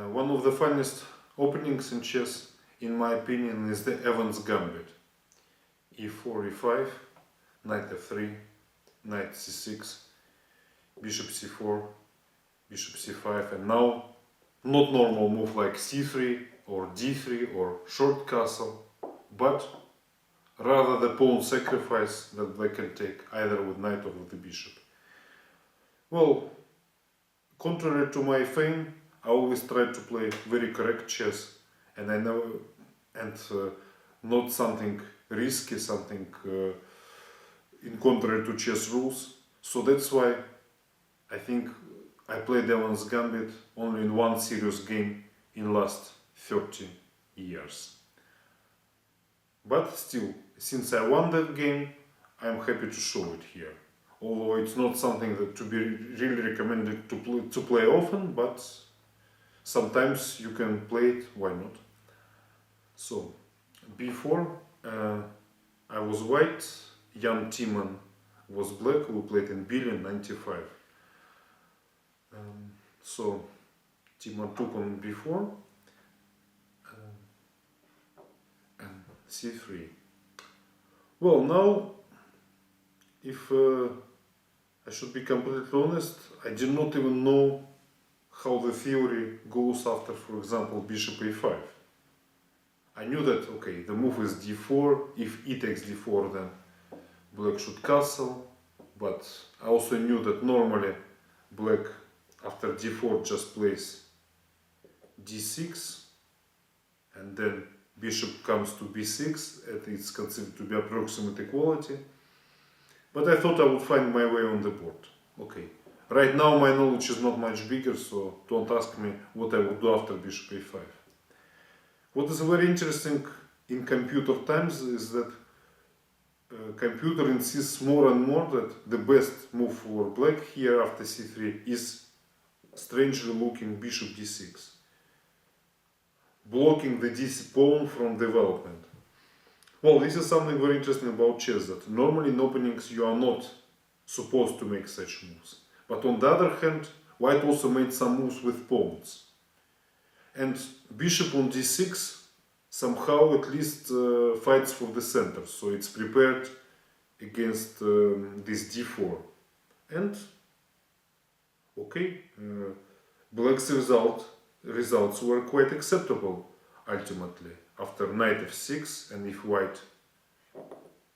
One of the funniest openings in chess, in my opinion, is the Evans Gambit. e4, e5, knight f3, knight c6, bishop c4, bishop c5, and now not normal move like c3 or d3 or short castle, but rather the pawn sacrifice that black can take either with knight or with the bishop. Well, contrary to my fame, I always try to play very correct chess, and I never not something risky, something in contrary to chess rules. So that's why I think I played Evans Gambit only in one serious game in last 30 years. But still, since I won that game, I'm happy to show it here. Although it's not something that to be really recommended to play often, but sometimes you can play it, why not? So, before I was white, young Timman was black, we played in Billion 95. So, Timman took on b4 and c3. Well, now, if I should be completely honest, I did not even know how the theory goes after, for example, bishop a5. I knew that, okay, the move is d4, if e takes d4 then black should castle, but I also knew that normally black after d4 just plays d6 and then bishop comes to b6, and it's considered to be approximate equality. But I thought I would find my way on the board. Okay. Right now my knowledge is not much bigger, so don't ask me what I would do after bishop a5. What is very interesting in computer times is that computer insists more and more that the best move for black here after c3 is strangely looking bishop d6, blocking the d pawn from development. Well, this is something very interesting about chess, that normally in openings you are not supposed to make such moves. But on the other hand, white also made some moves with pawns. And bishop on d6 somehow at least fights for the center, so it's prepared against this d4. And, okay, black's results were quite acceptable ultimately. After knight f6, and if white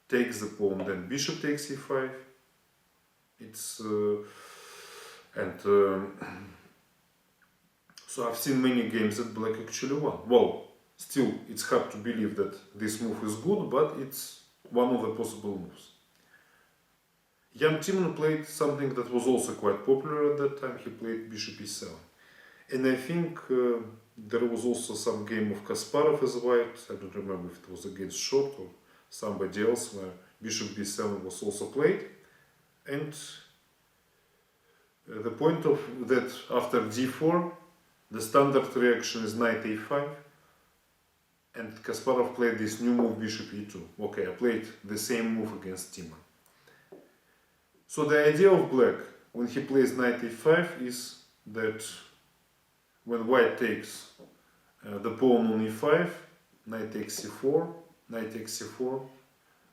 takes the pawn, then bishop takes e5. It's so I've seen many games that black actually won. Well, still it's hard to believe that this move is good, but it's one of the possible moves. Young Timman played something that was also quite popular at that time. He played bishop e7, and I think there was also some game of Kasparov as white. I don't remember if it was against Short or somebody else, where bishop b7 was also played. And the point of that, after d4, the standard reaction is knight a5, and Kasparov played this new move bishop e2. Okay, I played the same move against Timman. So the idea of black when he plays knight a5 is that when white takes the pawn on e5, knight takes c4, knight takes c4,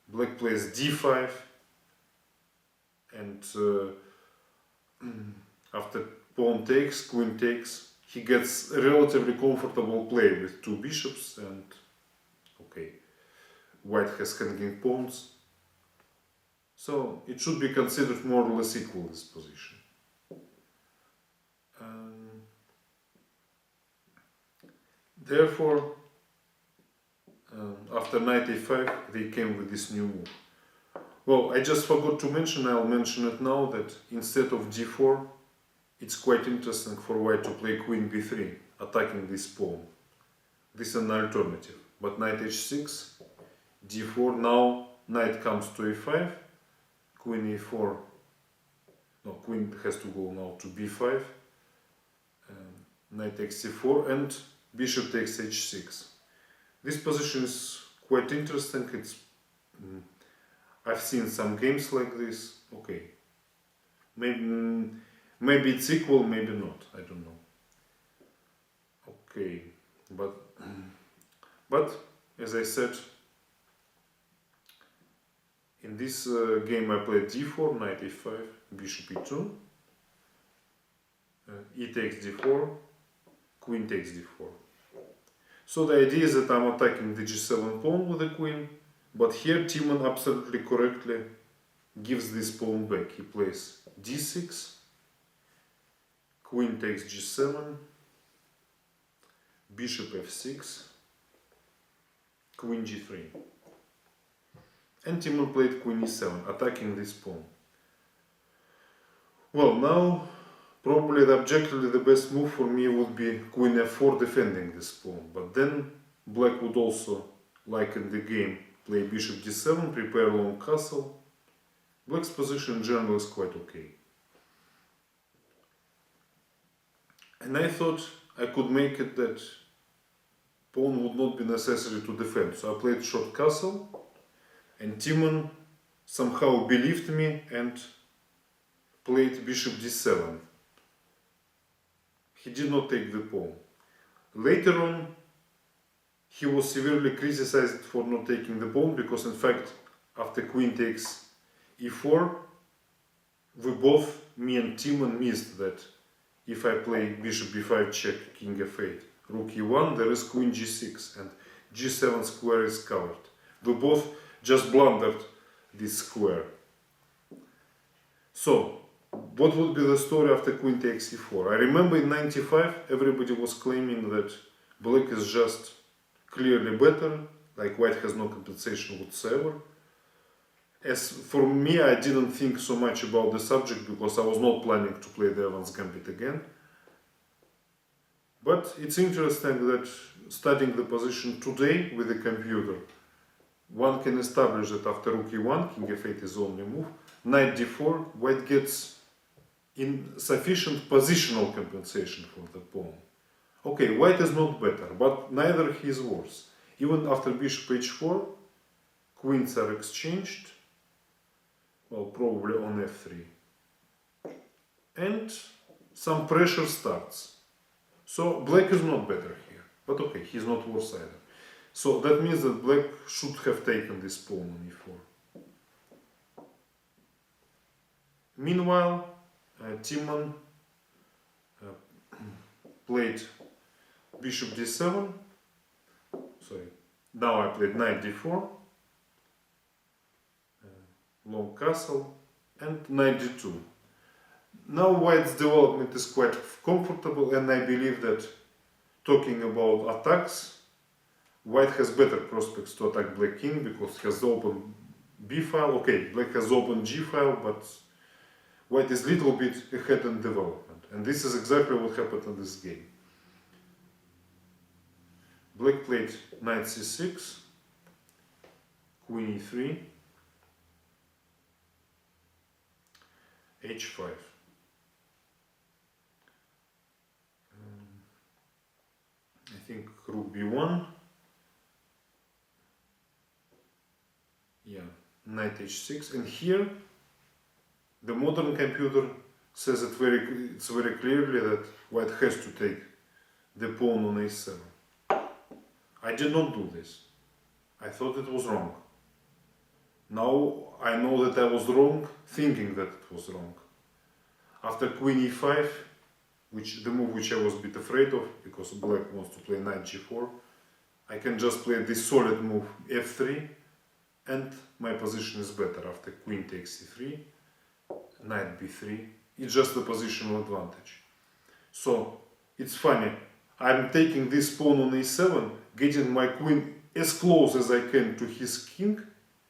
black plays d5, and after pawn takes, queen takes, he gets a relatively comfortable play with two bishops, and okay, white has hanging pawns, so it should be considered more or less equal, this position. Therefore, after knight a5, they came with this new move. Well, I just forgot to mention, I'll mention it now, that instead of d4, it's quite interesting for white to play queen b3, attacking this pawn. This is an alternative. But knight h6, d4, now knight comes to a5, queen e4, no, queen has to go now to b5, knight takes c4, and bishop takes h6. This position is quite interesting. It's I've seen some games like this. Okay, maybe it's equal, maybe not. I don't know. Okay, but as I said, in this game I played d4, knight e5, bishop e2, e takes d4, queen takes d4. So the idea is that I'm attacking the g7 pawn with the queen, but here Timman absolutely correctly gives this pawn back. He plays d6, queen takes g7, bishop f6, queen g3. And Timman played queen e7, attacking this pawn. Well, now probably objectively the best move for me would be queen f4 defending this pawn. But then black would also, like in the game, play bishop d7, prepare long castle. Black's position in general is quite okay. And I thought I could make it that pawn would not be necessary to defend. So I played short castle, and Timman somehow believed me and played bishop d7. He did not take the pawn. Later on, he was severely criticized for not taking the pawn because, in fact, after queen takes e4, we both, me and Timman, missed that if I play bishop b5 check, king f8, rook e1, there is queen g6 and g7 square is covered. We both just blundered this square. So, what would be the story after queen takes e4? I remember in 95 everybody was claiming that black is just clearly better, like white has no compensation whatsoever. As for me, I didn't think so much about the subject because I was not planning to play the Evans Gambit again. But it's interesting that studying the position today with the computer, one can establish that after rook e1, king f8 is only move, knight d4, white gets insufficient positional compensation for the pawn. Okay, white is not better, but neither he is worse. Even after bishop h4, queens are exchanged, well, probably on f3. And some pressure starts. So black is not better here, but okay, he's not worse either. So that means that black should have taken this pawn on e4. Meanwhile, Timman played bishop d7, sorry, now I played knight d4, long castle, and knight d2. Now white's development is quite comfortable, and I believe that, talking about attacks, white has better prospects to attack black king because he has open b file. Okay, black has open g file, but white is little bit ahead in development, and this is exactly what happened in this game. Black played knight c6, queen e3, h5. I think rook b1. Yeah, knight h6, and here the modern computer says it's very clearly that white has to take the pawn on a7. I did not do this. I thought it was wrong. Now I know that I was wrong, thinking that it was wrong. After queen e5, the move which I was a bit afraid of, because black wants to play knight g4, I can just play this solid move f3, and my position is better. After queen takes e3, knight b3, it's just the positional advantage. So it's funny, I'm taking this pawn on a7, getting my queen as close as I can to his king,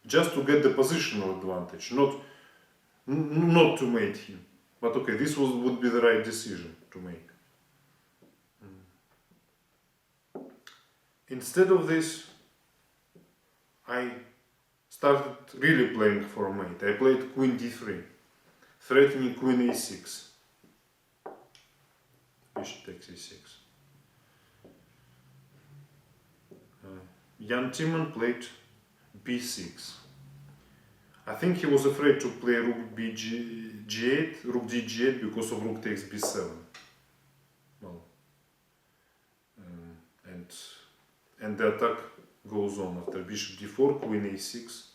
just to get the positional advantage, not to mate him. But okay, this would be the right decision to make. Instead of this, I started really playing for a mate. I played queen d3, threatening queen a6. Bishop takes e6. Jan Timman played b6. I think he was afraid to play rook g8, rook d8 because of rook takes b7. Well, and the attack goes on. After bishop d4, queen a6,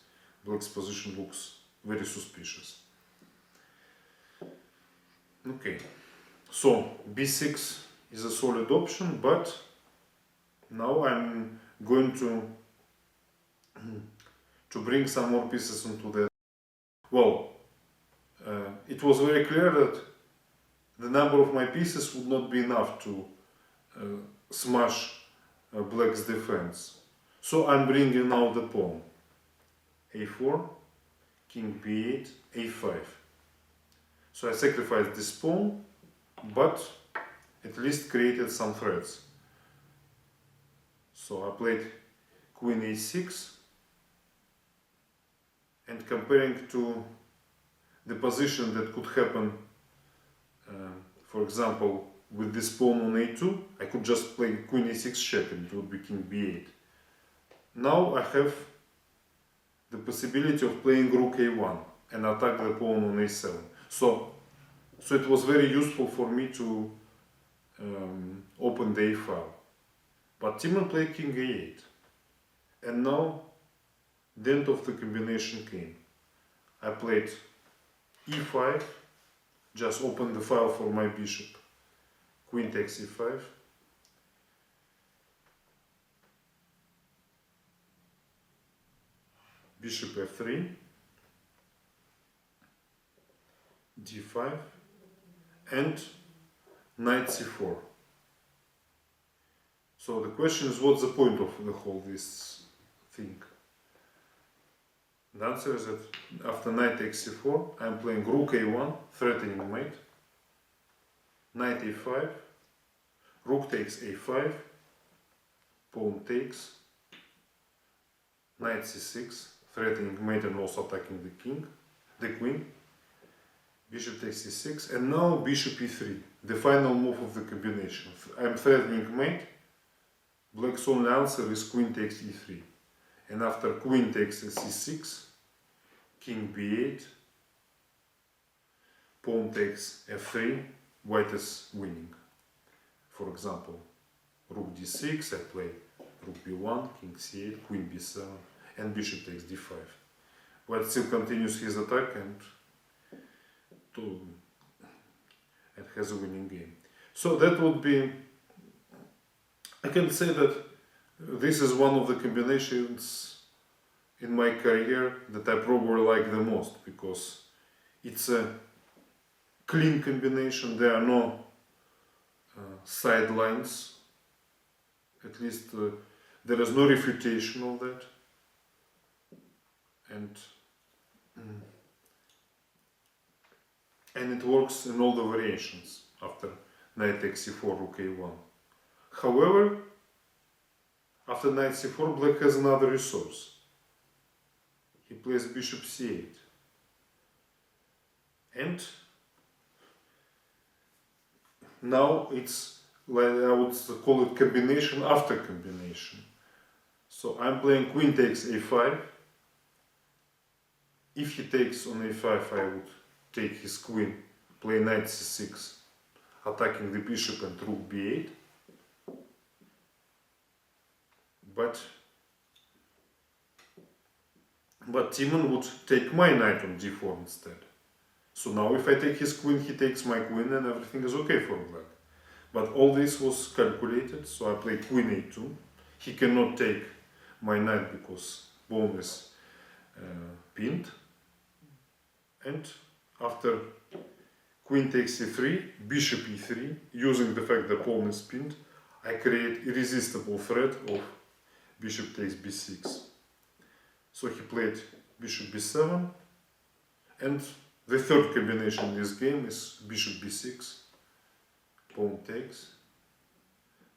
black's position looks very suspicious. Okay, so b6 is a solid option, but now I'm going to bring some more pieces into that. Well, it was very clear that the number of my pieces would not be enough to smash black's defense. So I'm bringing now the pawn. a4, king b8, a5. So I sacrificed this pawn, but at least created some threats. So I played queen a6, and comparing to the position that could happen, for example, with this pawn on a2, I could just play queen a6 check and it would be king b8. Now I have the possibility of playing rook a1 and attack the pawn on a7. So it was very useful for me to open the a file. But Timman played king a8. And now the end of the combination came. I played e5, just opened the file for my bishop. Queen takes e5. Bishop f3. d5. And knight c4. So the question is, what's the point of the whole this thing? The answer is that after knight takes c4, I'm playing rook a1, threatening mate. Knight a5, rook takes a5, pawn takes, knight c6, threatening mate and also attacking the queen. Bishop takes c6, and now bishop e3, the final move of the combination. I'm threatening mate. Black's only answer is queen takes e3. And after queen takes c6, king b8, pawn takes f3, white is winning. For example, rook d6, I play rook b1, king c8, queen b7, and bishop takes d5. White still continues his attack and has a winning game. So that would be, I can say that this is one of the combinations in my career that I probably like the most, because it's a clean combination. There are no sidelines, at least there is no refutation of that, and it works in all the variations after knight takes c4, rook a1. However, after knight c4, black has another resource. He plays bishop c8. And now it's, like I would call it, combination after combination. So I'm playing queen takes a5. If he takes on a5, I would take his queen, play knight c6, attacking the bishop and rook b8. But Timman would take my knight on d4 instead. So now if I take his queen, he takes my queen and everything is okay for black. But all this was calculated, so I play queen a2. He cannot take my knight because pawn is pinned. And after queen takes e3, bishop e3, using the fact that pawn is pinned, I create irresistible threat of bishop takes b6. So he played bishop b7, and the third combination in this game is bishop b6, pawn takes,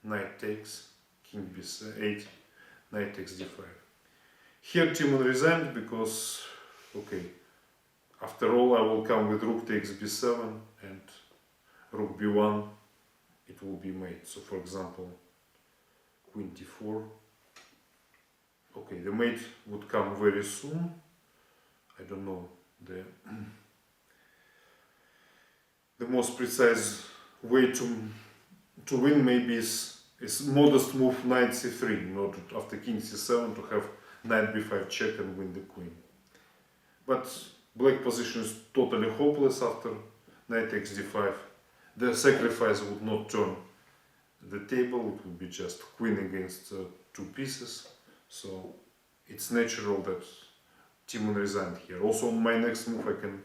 knight takes, king b8, knight takes d5. Here Timman resigned because, okay, after all I will come with rook takes b7 and rook b1, it will be mate. So for example, queen d4. Okay, the mate would come very soon. I don't know, the most precise way to win maybe is It's modest move knight c3 in order after king c7 to have knight b5 check and win the queen. But black position is totally hopeless after knight takes d5. The sacrifice would not turn the table, it would be just queen against two pieces. So it's natural that Timman resigned here. Also on my next move I can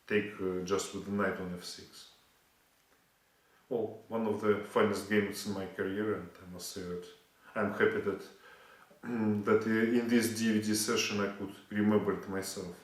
take just with the knight on f6. Well, one of the finest games in my career, and I must say that I'm happy that in this DVD session I could remember it myself.